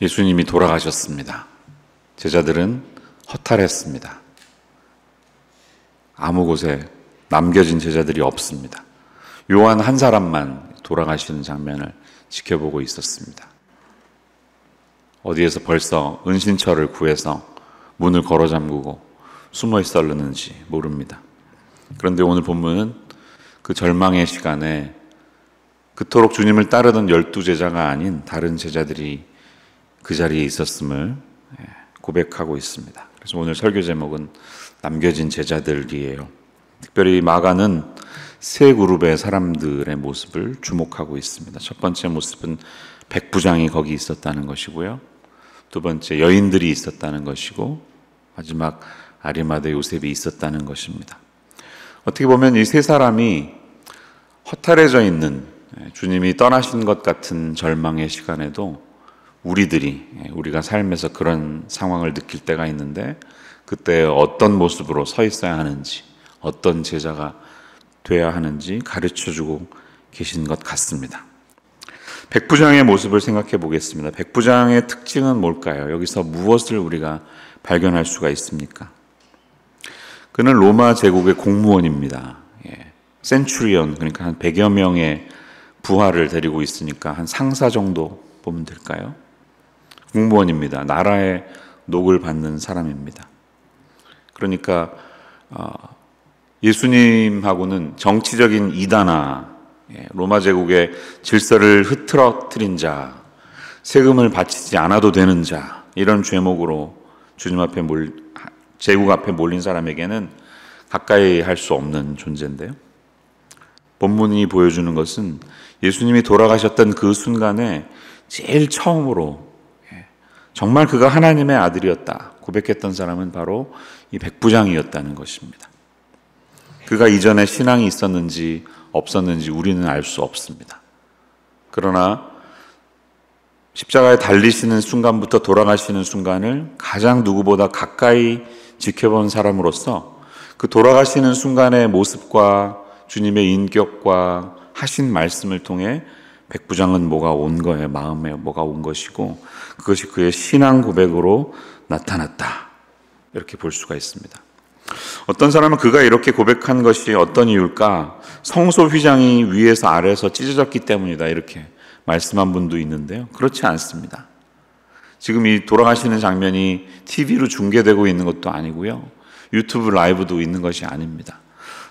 예수님이 돌아가셨습니다. 제자들은 허탈했습니다. 아무 곳에 남겨진 제자들이 없습니다. 요한 한 사람만 돌아가시는 장면을 지켜보고 있었습니다. 어디에서 벌써 은신처를 구해서 문을 걸어 잠그고 숨어 있었는지 모릅니다. 그런데 오늘 본문은 그 절망의 시간에 그토록 주님을 따르던 12제자가 아닌 다른 제자들이 그 자리에 있었음을 고백하고 있습니다. 그래서 오늘 설교 제목은 남겨진 제자들이에요. 특별히 마가는 세 그룹의 사람들의 모습을 주목하고 있습니다. 첫 번째 모습은 백부장이 거기 있었다는 것이고요. 두 번째 여인들이 있었다는 것이고, 마지막 아리마대 요셉이 있었다는 것입니다. 어떻게 보면 이 세 사람이 허탈해져 있는, 주님이 떠나신 것 같은 절망의 시간에도 우리가 삶에서 그런 상황을 느낄 때가 있는데, 그때 어떤 모습으로 서 있어야 하는지, 어떤 제자가 돼야 하는지 가르쳐주고 계신 것 같습니다. 백부장의 모습을 생각해 보겠습니다. 백부장의 특징은 뭘까요? 여기서 무엇을 우리가 발견할 수가 있습니까? 그는 로마 제국의 공무원입니다. 센츄리온, 그러니까 한 100여 명의 부하를 데리고 있으니까 한 상사 정도 보면 될까요? 공무원입니다. 나라의 녹을 받는 사람입니다. 그러니까 예수님하고는 정치적인 이단아, 로마 제국의 질서를 흐트러뜨린 자, 세금을 바치지 않아도 되는 자, 이런 죄목으로 주님 앞에 제국 앞에 몰린 사람에게는 가까이 할 수 없는 존재인데요. 본문이 보여주는 것은 예수님이 돌아가셨던 그 순간에 제일 처음으로 정말 그가 하나님의 아들이었다 고백했던 사람은 바로 이 백부장이었다는 것입니다. 그가 이전에 신앙이 있었는지 없었는지 우리는 알 수 없습니다. 그러나 십자가에 달리시는 순간부터 돌아가시는 순간을 가장 누구보다 가까이 지켜본 사람으로서 그 돌아가시는 순간의 모습과 주님의 인격과 하신 말씀을 통해 백부장은 뭐가 온 거예요. 마음에 뭐가 온 것이고 그것이 그의 신앙 고백으로 나타났다. 이렇게 볼 수가 있습니다. 어떤 사람은 그가 이렇게 고백한 것이 어떤 이유일까? 성소 휘장이 위에서 아래에서 찢어졌기 때문이다. 이렇게 말씀한 분도 있는데요. 그렇지 않습니다. 지금 이 돌아가시는 장면이 TV로 중계되고 있는 것도 아니고요. 유튜브 라이브도 있는 것이 아닙니다.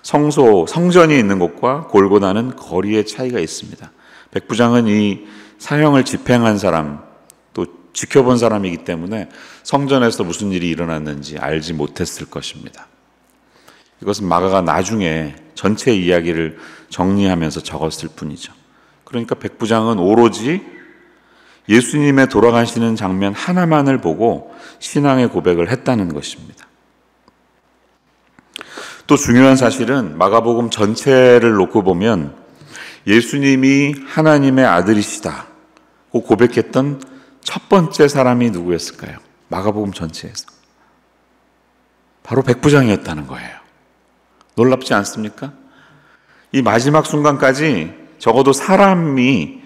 성전이 있는 곳과 골고다는 거리의 차이가 있습니다. 백부장은 이 사형을 집행한 사람, 또 지켜본 사람이기 때문에 성전에서 무슨 일이 일어났는지 알지 못했을 것입니다. 이것은 마가가 나중에 전체 이야기를 정리하면서 적었을 뿐이죠. 그러니까 백부장은 오로지 예수님의 돌아가시는 장면 하나만을 보고 신앙의 고백을 했다는 것입니다. 또 중요한 사실은 마가복음 전체를 놓고 보면 예수님이 하나님의 아들이시다고 고백했던 첫 번째 사람이 누구였을까요? 마가복음 전체에서 바로 백부장이었다는 거예요. 놀랍지 않습니까? 이 마지막 순간까지 적어도 사람이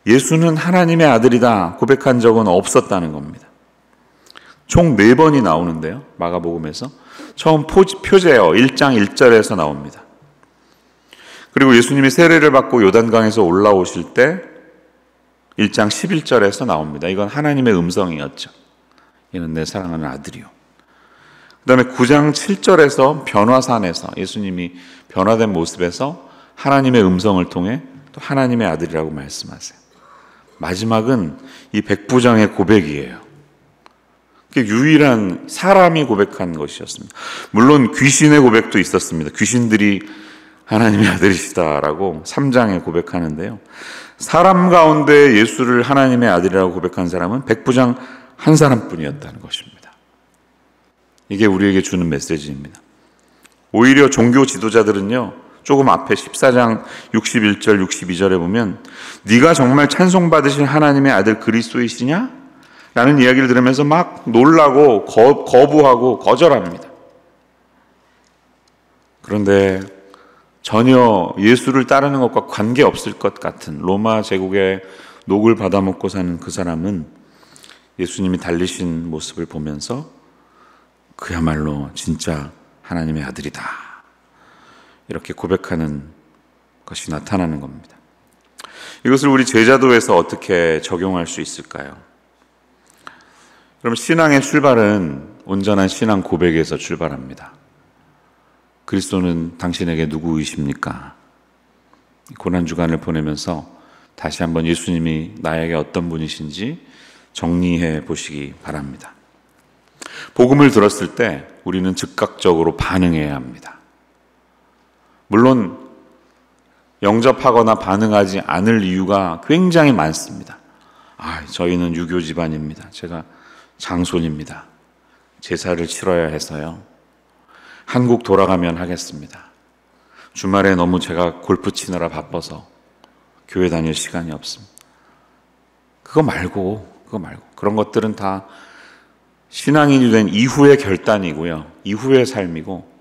예수는 하나님의 아들이다 고백한 적은 없었다는 겁니다. 총 4번이 나오는데요. 마가복음에서 처음 표제어 1장 1절에서 나옵니다. 그리고 예수님이 세례를 받고 요단강에서 올라오실 때 1장 11절에서 나옵니다. 이건 하나님의 음성이었죠. 이는 내 사랑하는 아들이요. 그 다음에 9장 7절에서 변화산에서 예수님이 변화된 모습에서 하나님의 음성을 통해 또 하나님의 아들이라고 말씀하세요. 마지막은 이 백부장의 고백이에요. 그게 유일한 사람이 고백한 것이었습니다. 물론 귀신의 고백도 있었습니다. 귀신들이 하나님의 아들이시다라고 3장에 고백하는데요. 사람 가운데 예수를 하나님의 아들이라고 고백한 사람은 백부장 한 사람뿐이었다는 것입니다. 이게 우리에게 주는 메시지입니다. 오히려 종교 지도자들은요, 조금 앞에 14장 61절 62절에 보면 네가 정말 찬송받으실 하나님의 아들 그리스도이시냐? 라는 이야기를 들으면서 막 놀라고 거부하고 거절합니다. 그런데 전혀 예수를 따르는 것과 관계없을 것 같은 로마 제국의 녹을 받아먹고 사는 그 사람은 예수님이 달리신 모습을 보면서 그야말로 진짜 하나님의 아들이다, 이렇게 고백하는 것이 나타나는 겁니다. 이것을 우리 제자도에서 어떻게 적용할 수 있을까요? 그럼 신앙의 출발은 온전한 신앙 고백에서 출발합니다. 그리스도는 당신에게 누구이십니까? 고난주간을 보내면서 다시 한번 예수님이 나에게 어떤 분이신지 정리해 보시기 바랍니다. 복음을 들었을 때 우리는 즉각적으로 반응해야 합니다. 물론 영접하거나 반응하지 않을 이유가 굉장히 많습니다. 저희는 유교 집안입니다. 제가 장손입니다. 제사를 치러야 해서요. 한국 돌아가면 하겠습니다. 주말에 너무 제가 골프 치느라 바빠서 교회 다닐 시간이 없습니다. 그거 말고 그런 것들은 다 신앙인이 된 이후의 결단이고요, 이후의 삶이고,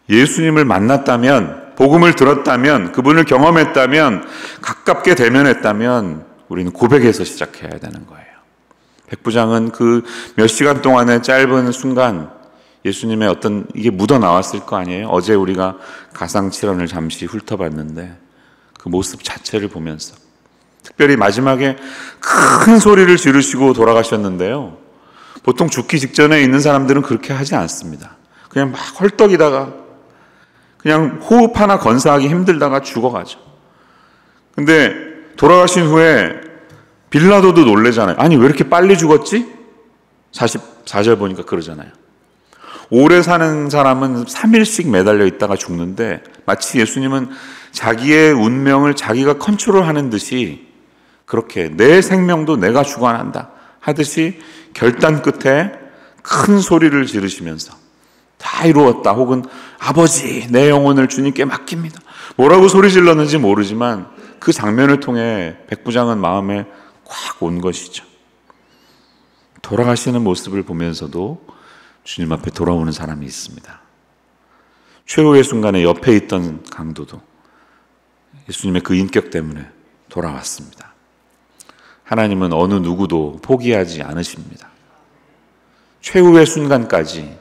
예수님을 만났다면, 복음을 들었다면, 그분을 경험했다면, 가깝게 대면했다면 우리는 고백에서 시작해야 되는 거예요. 백부장은 그 몇 시간 동안의 짧은 순간 예수님의 어떤 이게 묻어 나왔을 거 아니에요. 어제 우리가 가상칠언을 잠시 훑어봤는데 그 모습 자체를 보면서, 특별히 마지막에 큰 소리를 지르시고 돌아가셨는데요, 보통 죽기 직전에 있는 사람들은 그렇게 하지 않습니다. 그냥 막 헐떡이다가 그냥 호흡 하나 건사하기 힘들다가 죽어가죠. 근데 돌아가신 후에 빌라도도 놀래잖아요. 아니 왜 이렇게 빨리 죽었지? 44절 보니까 그러잖아요. 오래 사는 사람은 3일씩 매달려 있다가 죽는데 마치 예수님은 자기의 운명을 자기가 컨트롤하는 듯이, 그렇게 내 생명도 내가 주관한다 하듯이 결단 끝에 큰 소리를 지르시면서 다 이루었다, 혹은 아버지 내 영혼을 주님께 맡깁니다, 뭐라고 소리 질렀는지 모르지만 그 장면을 통해 백부장은 마음에 꽉 온 것이죠. 돌아가시는 모습을 보면서도 주님 앞에 돌아오는 사람이 있습니다. 최후의 순간에 옆에 있던 강도도 예수님의 그 인격 때문에 돌아왔습니다. 하나님은 어느 누구도 포기하지 않으십니다. 최후의 순간까지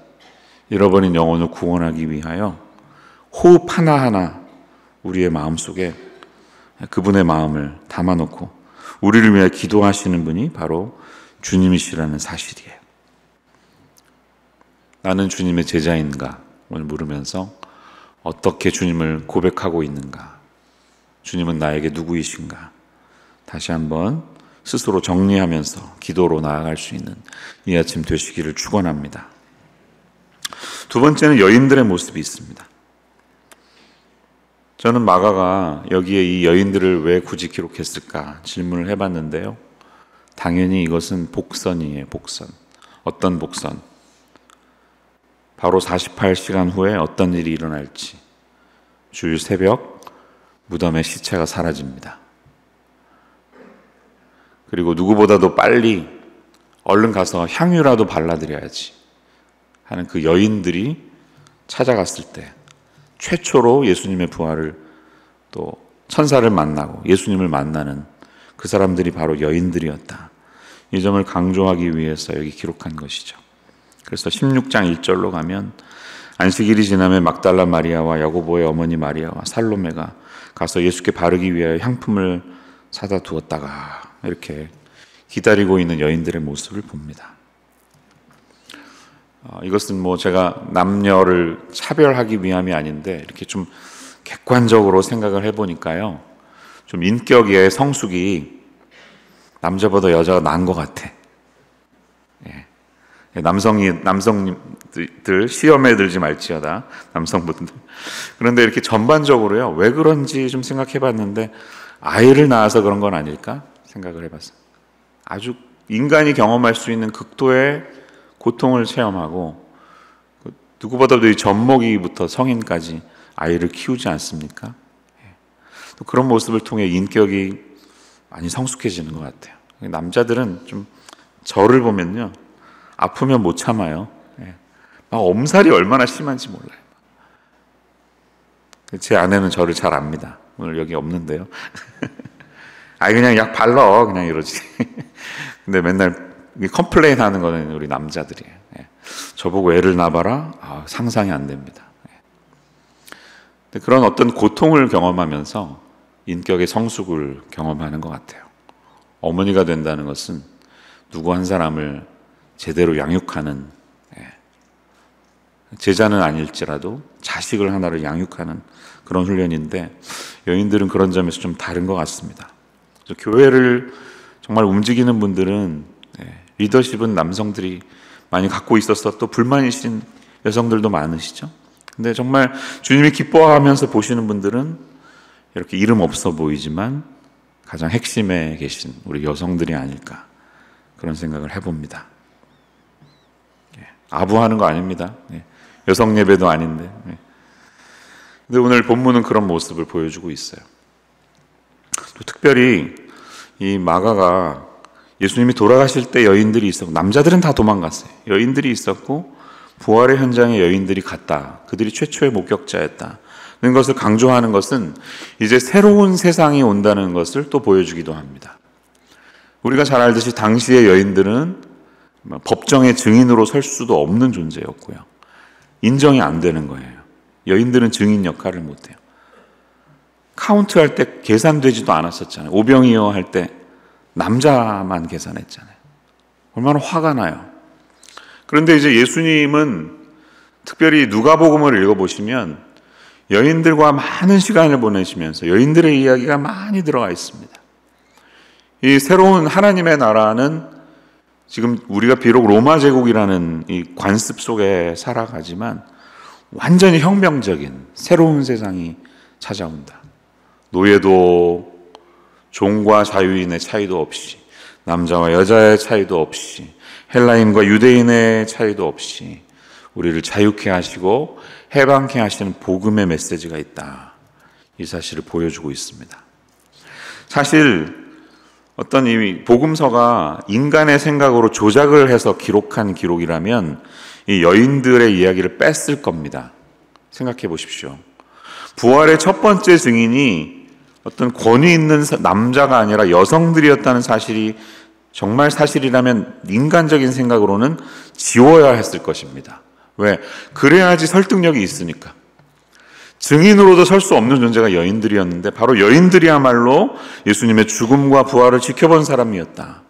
잃어버린 영혼을 구원하기 위하여 호흡 하나하나 우리의 마음속에 그분의 마음을 담아놓고 우리를 위해 기도하시는 분이 바로 주님이시라는 사실이에요. 나는 주님의 제자인가? 오늘 물으면서 어떻게 주님을 고백하고 있는가? 주님은 나에게 누구이신가? 다시 한번 스스로 정리하면서 기도로 나아갈 수 있는 이 아침 되시기를 축원합니다. 두 번째는 여인들의 모습이 있습니다. 저는 마가가 여기에 이 여인들을 왜 굳이 기록했을까 질문을 해봤는데요, 당연히 이것은 복선이에요. 복선. 어떤 복선? 바로 48시간 후에 어떤 일이 일어날지, 주일 새벽 무덤의 시체가 사라집니다. 그리고 누구보다도 빨리 얼른 가서 향유라도 발라드려야지 하는 그 여인들이 찾아갔을 때 최초로 예수님의 부활을, 또 천사를 만나고 예수님을 만나는 그 사람들이 바로 여인들이었다, 이 점을 강조하기 위해서 여기 기록한 것이죠. 그래서 16장 1절로 가면 안식일이 지나면 막달라 마리아와 야고보의 어머니 마리아와 살로메가 가서 예수께 바르기 위하여 향품을 사다 두었다가, 이렇게 기다리고 있는 여인들의 모습을 봅니다. 이것은 뭐 제가 남녀를 차별하기 위함이 아닌데 이렇게 좀 객관적으로 생각을 해보니까요, 좀 인격의 성숙이 남자보다 여자가 나은 것 같아. 남성들 시험에 들지 말지어다, 남성분들. 그런데 이렇게 전반적으로요, 왜 그런지 좀 생각해 봤는데 아이를 낳아서 그런 건 아닐까 생각을 해봤어요. 아주 인간이 경험할 수 있는 극도의 고통을 체험하고, 누구보다도 이 젖먹이부터 성인까지 아이를 키우지 않습니까? 또 그런 모습을 통해 인격이 많이 성숙해지는 것 같아요. 남자들은 좀 저를 보면요, 아프면 못 참아요. 막 엄살이 얼마나 심한지 몰라요. 제 아내는 저를 잘 압니다. 오늘 여기 없는데요. 그냥 약 발라 그냥 이러지. 근데 맨날 컴플레인 하는 거는 우리 남자들이에요. 예. 저보고 애를 낳아봐라? 상상이 안 됩니다. 예. 그런 어떤 고통을 경험하면서 인격의 성숙을 경험하는 것 같아요. 어머니가 된다는 것은 누구 한 사람을 제대로 양육하는, 제자는 아닐지라도 자식을 하나를 양육하는 그런 훈련인데, 여인들은 그런 점에서 좀 다른 것 같습니다. 교회를 정말 움직이는 분들은, 리더십은 남성들이 많이 갖고 있어서 또 불만이신 여성들도 많으시죠. 근데 정말 주님이 기뻐하면서 보시는 분들은 이렇게 이름 없어 보이지만 가장 핵심에 계신 우리 여성들이 아닐까, 그런 생각을 해봅니다. 아부하는 거 아닙니다. 여성 예배도 아닌데. 근데 오늘 본문은 그런 모습을 보여주고 있어요. 또 특별히 이 마가가 예수님이 돌아가실 때 여인들이 있었고, 남자들은 다 도망갔어요. 여인들이 있었고 부활의 현장에 여인들이 갔다. 그들이 최초의 목격자였다. 는 것을 강조하는 것은 이제 새로운 세상이 온다는 것을 또 보여주기도 합니다. 우리가 잘 알듯이 당시의 여인들은 법정의 증인으로 설 수도 없는 존재였고요. 인정이 안 되는 거예요. 여인들은 증인 역할을 못해요. 카운트할 때 계산되지도 않았었잖아요. 오병이어 할 때 남자만 계산했잖아요. 얼마나 화가 나요. 그런데 이제 예수님은 특별히 누가복음을 읽어보시면 여인들과 많은 시간을 보내시면서 여인들의 이야기가 많이 들어가 있습니다. 이 새로운 하나님의 나라는 지금 우리가 비록 로마 제국이라는 이 관습 속에 살아가지만 완전히 혁명적인 새로운 세상이 찾아온다. 노예도 종과 자유인의 차이도 없이, 남자와 여자의 차이도 없이, 헬라인과 유대인의 차이도 없이 우리를 자유케 하시고 해방케 하시는 복음의 메시지가 있다. 이 사실을 보여주고 있습니다. 사실 어떤 이 복음서가 인간의 생각으로 조작을 해서 기록한 기록이라면 이 여인들의 이야기를 뺐을 겁니다. 생각해 보십시오. 부활의 첫 번째 증인이 어떤 권위 있는 남자가 아니라 여성들이었다는 사실이 정말 사실이라면 인간적인 생각으로는 지워야 했을 것입니다. 왜? 그래야지 설득력이 있으니까. 증인으로도 설 수 없는 존재가 여인들이었는데 바로 여인들이야말로 예수님의 죽음과 부활을 지켜본 사람이었다.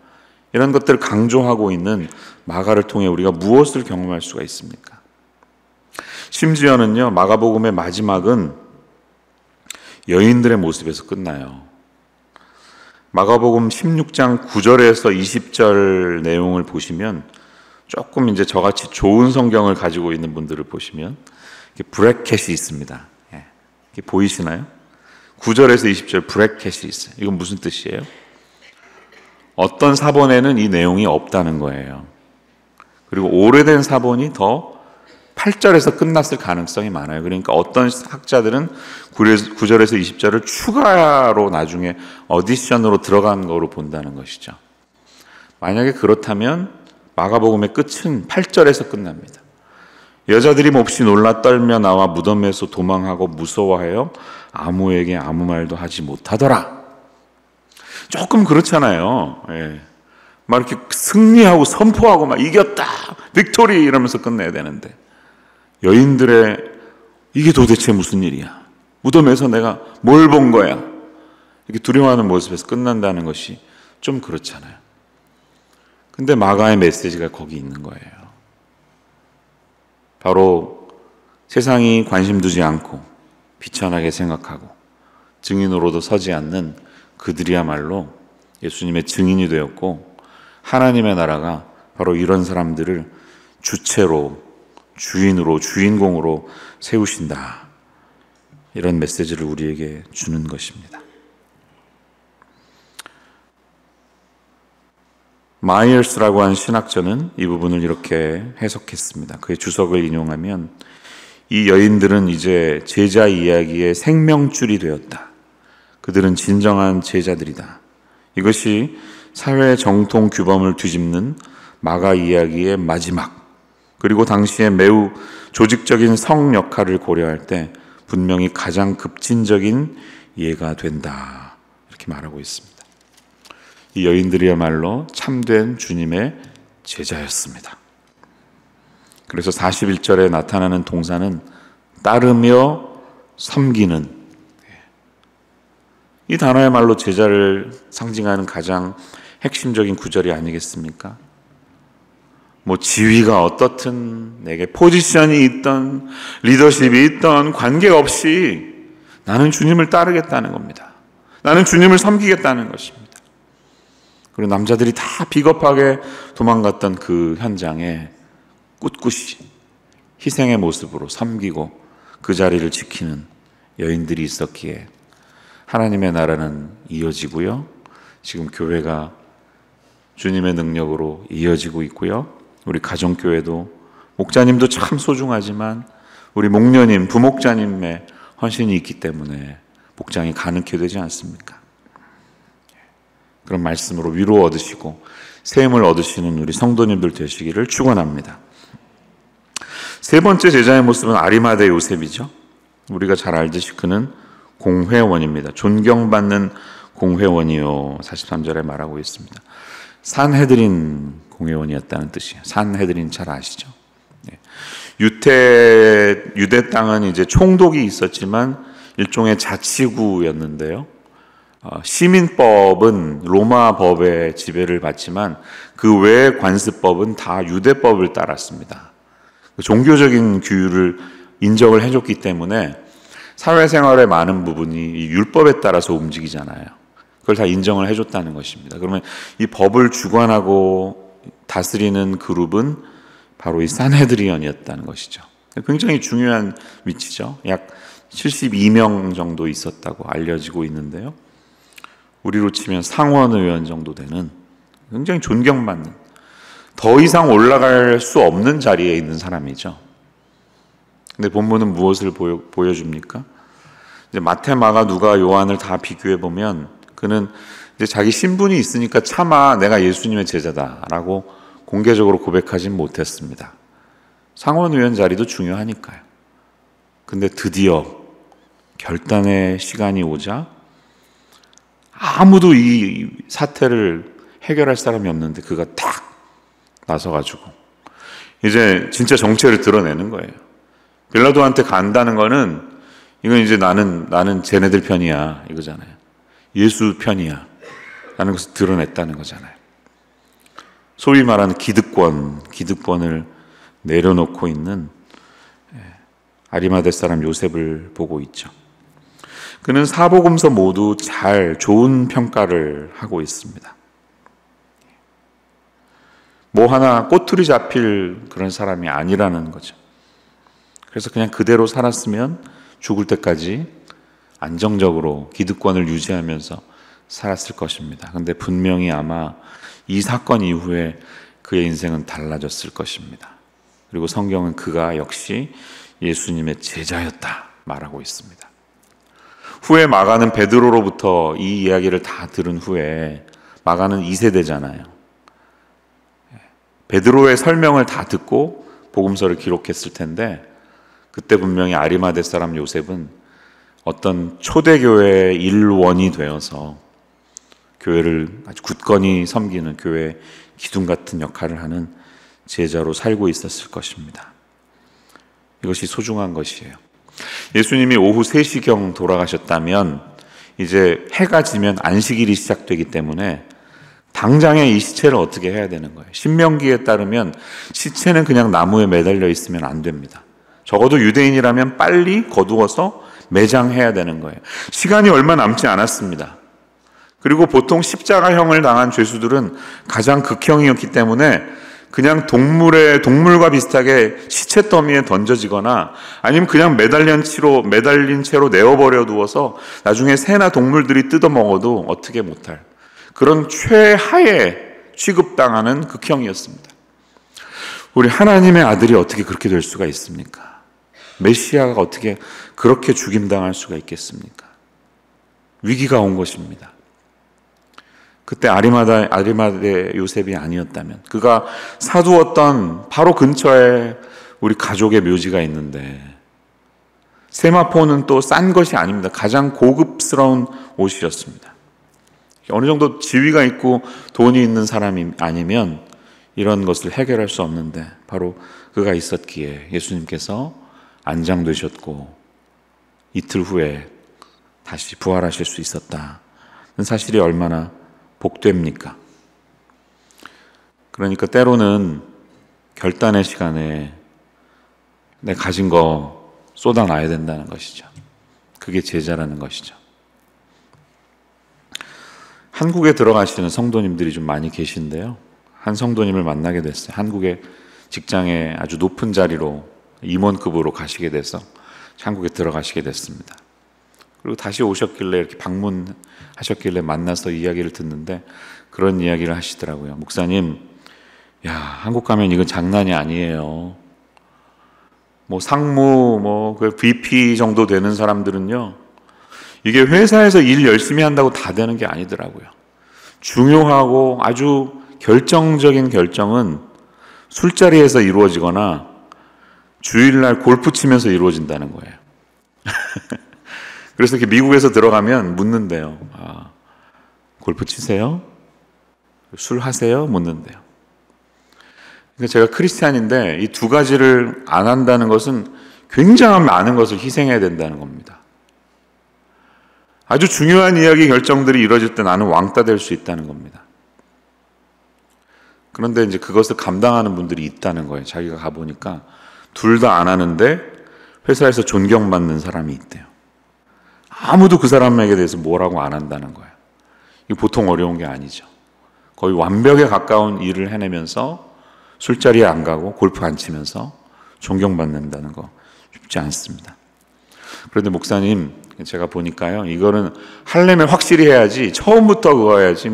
이런 것들을 강조하고 있는 마가를 통해 우리가 무엇을 경험할 수가 있습니까? 심지어는요, 마가복음의 마지막은 여인들의 모습에서 끝나요. 마가복음 16장 9절에서 20절 내용을 보시면 조금 이제 저같이 좋은 성경을 가지고 있는 분들을 보시면 브래켓이 있습니다. 이게 보이시나요? 9절에서 20절 브래켓이 있어요. 이건 무슨 뜻이에요? 어떤 사본에는 이 내용이 없다는 거예요. 그리고 오래된 사본이 더 8절에서 끝났을 가능성이 많아요. 그러니까 어떤 학자들은 9절에서 20절을 추가로 나중에 어디션으로 들어간 거로 본다는 것이죠. 만약에 그렇다면 마가복음의 끝은 8절에서 끝납니다. 여자들이 몹시 놀라 떨며 나와 무덤에서 도망하고 무서워하여 아무에게 아무 말도 하지 못하더라. 조금 그렇잖아요. 막 이렇게 승리하고 선포하고 막 이겼다, 빅토리 이러면서 끝내야 되는데 여인들의 이게 도대체 무슨 일이야? 무덤에서 내가 뭘 본 거야? 이렇게 두려워하는 모습에서 끝난다는 것이 좀 그렇잖아요. 근데 마가의 메시지가 거기 있는 거예요. 바로 세상이 관심 두지 않고 비천하게 생각하고 증인으로도 서지 않는 그들이야말로 예수님의 증인이 되었고, 하나님의 나라가 바로 이런 사람들을 주체로, 주인으로, 주인공으로 세우신다. 이런 메시지를 우리에게 주는 것입니다. 마이얼스라고 하는 신학자는 이 부분을 이렇게 해석했습니다. 그의 주석을 인용하면 이 여인들은 이제 제자 이야기의 생명줄이 되었다. 그들은 진정한 제자들이다. 이것이 사회 정통 규범을 뒤집는 마가 이야기의 마지막, 그리고 당시에 매우 조직적인 성 역할을 고려할 때 분명히 가장 급진적인 예가 된다. 이렇게 말하고 있습니다. 이 여인들이야말로 참된 주님의 제자였습니다. 그래서 41절에 나타나는 동사는 따르며 섬기는, 이 단어야말로 제자를 상징하는 가장 핵심적인 구절이 아니겠습니까? 뭐 지위가 어떻든, 내게 포지션이 있던, 리더십이 있던 관계없이 나는 주님을 따르겠다는 겁니다. 나는 주님을 섬기겠다는 것입니다. 그리고 남자들이 다 비겁하게 도망갔던 그 현장에 꿋꿋이 희생의 모습으로 섬기고 그 자리를 지키는 여인들이 있었기에 하나님의 나라는 이어지고요. 지금 교회가 주님의 능력으로 이어지고 있고요. 우리 가정교회도 목자님도 참 소중하지만 우리 목녀님, 부목자님의 헌신이 있기 때문에 목장이 가능케 되지 않습니까? 그런 말씀으로 위로 얻으시고 새 힘을 얻으시는 우리 성도님들 되시기를 축원합니다. 세 번째 제자의 모습은 아리마대 요셉이죠. 우리가 잘 알듯이 그는 공회원입니다. 존경받는 공회원이요, 43절에 말하고 있습니다. 산헤드린 공회원이었다는 뜻이에요. 산헤드린 잘 아시죠? 유대 땅은 이제 총독이 있었지만 일종의 자치구였는데요. 시민법은 로마 법의 지배를 받지만 그 외의 관습법은 다 유대법을 따랐습니다. 종교적인 규율을 인정을 해줬기 때문에 사회생활의 많은 부분이 이 율법에 따라서 움직이잖아요. 그걸 다 인정을 해줬다는 것입니다. 그러면 이 법을 주관하고 다스리는 그룹은 바로 이 산헤드리온이었다는 것이죠. 굉장히 중요한 위치죠. 약 72명 정도 있었다고 알려지고 있는데요. 우리로 치면 상원의원 정도 되는 굉장히 존경받는, 더 이상 올라갈 수 없는 자리에 있는 사람이죠. 근데 본문은 무엇을 보여줍니까? 이제 마태, 마가, 누가, 요한을 다 비교해 보면 그는 이제 자기 신분이 있으니까 차마 내가 예수님의 제자다라고 공개적으로 고백하진 못했습니다. 상원의원 자리도 중요하니까요. 근데 드디어 결단의 시간이 오자 아무도 이 사태를 해결할 사람이 없는데 그가 탁 나서가지고 이제 진짜 정체를 드러내는 거예요. 빌라도한테 간다는 거는 이건 이제 나는 쟤네들 편이야 이거잖아요. 예수 편이야 라는 것을 드러냈다는 거잖아요. 소위 말하는 기득권을 내려놓고 있는 아리마대 사람 요셉을 보고 있죠. 그는 사복음서 모두 좋은 평가를 하고 있습니다. 뭐 하나 꼬투리 잡힐 그런 사람이 아니라는 거죠. 그래서 그냥 그대로 살았으면 죽을 때까지 안정적으로 기득권을 유지하면서 살았을 것입니다. 근데 분명히 아마 이 사건 이후에 그의 인생은 달라졌을 것입니다. 그리고 성경은 그가 역시 예수님의 제자였다 말하고 있습니다. 후에 마가는 베드로로부터 이 이야기를 다 들은 후에, 마가는 2세대잖아요. 베드로의 설명을 다 듣고 복음서를 기록했을 텐데 그때 분명히 아리마대 사람 요셉은 어떤 초대교회의 일원이 되어서 교회를 아주 굳건히 섬기는 교회의 기둥 같은 역할을 하는 제자로 살고 있었을 것입니다. 이것이 소중한 것이에요. 예수님이 오후 3시경 돌아가셨다면 이제 해가 지면 안식일이 시작되기 때문에 당장에 이 시체를 어떻게 해야 되는 거예요? 신명기에 따르면 시체는 그냥 나무에 매달려 있으면 안 됩니다. 적어도 유대인이라면 빨리 거두어서 매장해야 되는 거예요. 시간이 얼마 남지 않았습니다. 그리고 보통 십자가형을 당한 죄수들은 가장 극형이었기 때문에 그냥 동물과 비슷하게 시체 더미에 던져지거나 아니면 그냥 매달린 채로 내어버려 두어서 나중에 새나 동물들이 뜯어먹어도 어떻게 못할 그런 최하의 취급당하는 극형이었습니다. 우리 하나님의 아들이 어떻게 그렇게 될 수가 있습니까? 메시아가 어떻게 그렇게 죽임당할 수가 있겠습니까? 위기가 온 것입니다. 그때 아리마대 요셉이 아니었다면, 그가 사두었던 바로 근처에 우리 가족의 묘지가 있는데, 세마포는 또 싼 것이 아닙니다. 가장 고급스러운 옷이었습니다. 어느 정도 지위가 있고 돈이 있는 사람이 아니면 이런 것을 해결할 수 없는데 바로 그가 있었기에 예수님께서 안장되셨고 이틀 후에 다시 부활하실 수 있었다는 사실이 얼마나 복됩니까? 그러니까 때로는 결단의 시간에 내 가진 거 쏟아놔야 된다는 것이죠. 그게 제자라는 것이죠. 한국에 들어가시는 성도님들이 좀 많이 계신데요. 한 성도님을 만나게 됐어요. 한국의 직장에 아주 높은 자리로 임원급으로 가시게 돼서 한국에 들어가시게 됐습니다. 그리고 다시 오셨길래 이렇게 방문하셨길래 만나서 이야기를 듣는데 그런 이야기를 하시더라고요. 목사님, 야, 한국 가면 이건 장난이 아니에요. 뭐 상무, 그 VP 정도 되는 사람들은요, 이게 회사에서 일 열심히 한다고 다 되는 게 아니더라고요. 중요하고 아주 결정적인 결정은 술자리에서 이루어지거나 주일날 골프 치면서 이루어진다는 거예요. 그래서 이렇게 미국에서 들어가면 묻는데요. 아, 골프 치세요? 술 하세요? 묻는데요. 그러니까 제가 크리스찬인데 이 두 가지를 안 한다는 것은 굉장히 많은 것을 희생해야 된다는 겁니다. 아주 중요한 이야기 결정들이 이루어질 때 나는 왕따 될 수 있다는 겁니다. 그런데 이제 그것을 감당하는 분들이 있다는 거예요. 자기가 가보니까 둘 다 안 하는데 회사에서 존경받는 사람이 있대요. 아무도 그 사람에게 대해서 뭐라고 안 한다는 거예요. 이게 보통 어려운 게 아니죠. 거의 완벽에 가까운 일을 해내면서 술자리에 안 가고 골프 안 치면서 존경받는다는 거 쉽지 않습니다. 그런데 목사님, 제가 보니까요, 이거는 하려면 확실히 해야지, 처음부터 그거 해야지,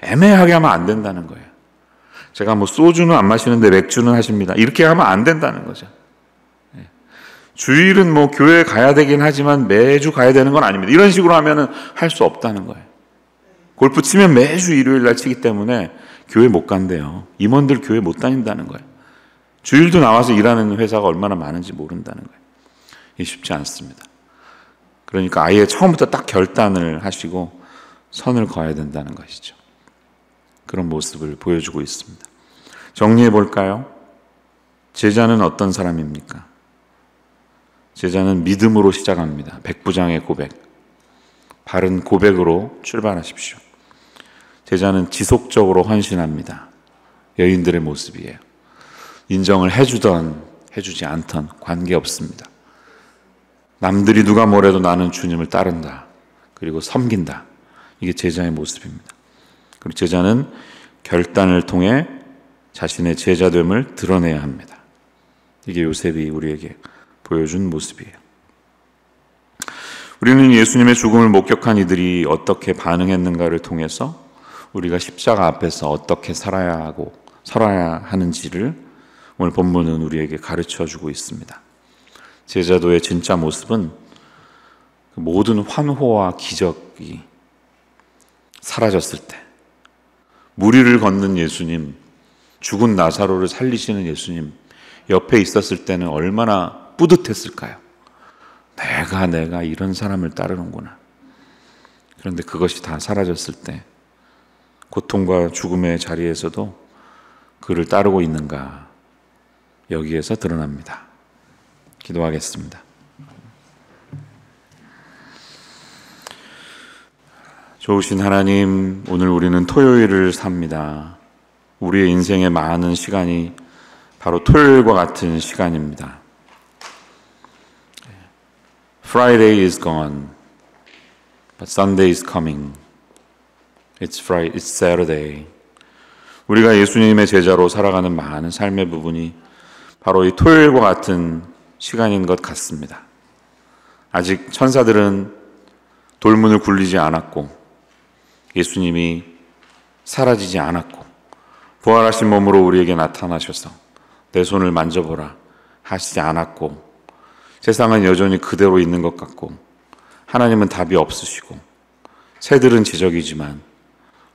애매하게 하면 안 된다는 거예요. 제가 소주는 안 마시는데 맥주는 하십니다. 이렇게 하면 안 된다는 거죠. 주일은 교회에 가야 되긴 하지만 매주 가야 되는 건 아닙니다. 이런 식으로 하면은 할 수 없다는 거예요. 골프 치면 매주 일요일 날 치기 때문에 교회 못 간대요. 임원들 교회 못 다닌다는 거예요. 주일도 나와서 일하는 회사가 얼마나 많은지 모른다는 거예요. 이게 쉽지 않습니다. 그러니까 아예 처음부터 딱 결단을 하시고 선을 그어야 된다는 것이죠. 그런 모습을 보여주고 있습니다. 정리해 볼까요? 제자는 어떤 사람입니까? 제자는 믿음으로 시작합니다. 백부장의 고백. 바른 고백으로 출발하십시오. 제자는 지속적으로 헌신합니다. 여인들의 모습이에요. 인정을 해주던 해주지 않던 관계없습니다. 남들이 누가 뭐래도 나는 주님을 따른다. 그리고 섬긴다. 이게 제자의 모습입니다. 그리고 제자는 결단을 통해 자신의 제자됨을 드러내야 합니다. 이게 요셉이 우리에게 보여준 모습이에요. 우리는 예수님의 죽음을 목격한 이들이 어떻게 반응했는가를 통해서 우리가 십자가 앞에서 어떻게 살아야 하는지를 오늘 본문은 우리에게 가르쳐주고 있습니다. 제자도의 진짜 모습은 모든 환호와 기적이 사라졌을 때, 무리를 걷는 예수님, 죽은 나사로를 살리시는 예수님 옆에 있었을 때는 얼마나 뿌듯했을까요? 내가 이런 사람을 따르는구나. 그런데 그것이 다 사라졌을 때 고통과 죽음의 자리에서도 그를 따르고 있는가, 여기에서 드러납니다. 기도하겠습니다. 좋으신 하나님, 오늘 우리는 토요일을 삽니다. 우리의 인생의 많은 시간이 바로 토요일과 같은 시간입니다. Friday is gone, but Sunday is coming. It's Saturday. 우리가 예수님의 제자로 살아가는 많은 삶의 부분이 바로 이 토요일과 같은 시간인 것 같습니다. 아직 천사들은 돌문을 굴리지 않았고 예수님이 사라지지 않았고 부활하신 몸으로 우리에게 나타나셔서 내 손을 만져보라 하시지 않았고 세상은 여전히 그대로 있는 것 같고 하나님은 답이 없으시고 새들은 지적이지만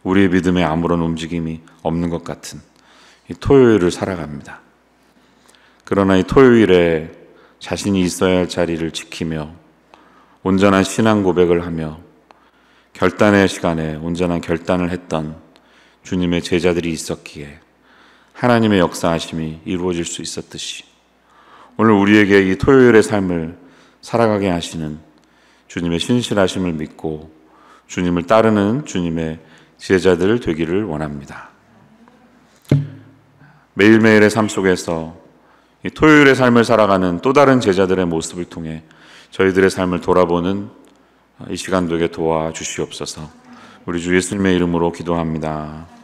우리의 믿음에 아무런 움직임이 없는 것 같은 이 토요일을 살아갑니다. 그러나 이 토요일에 자신이 있어야 할 자리를 지키며 온전한 신앙 고백을 하며 결단의 시간에 온전한 결단을 했던 주님의 제자들이 있었기에 하나님의 역사하심이 이루어질 수 있었듯이 오늘 우리에게 이 토요일의 삶을 살아가게 하시는 주님의 신실하심을 믿고 주님을 따르는 주님의 제자들 되기를 원합니다. 매일매일의 삶 속에서 이 토요일의 삶을 살아가는 또 다른 제자들의 모습을 통해 저희들의 삶을 돌아보는 이 시간 되게 도와주시옵소서. 우리 주 예수님의 이름으로 기도합니다.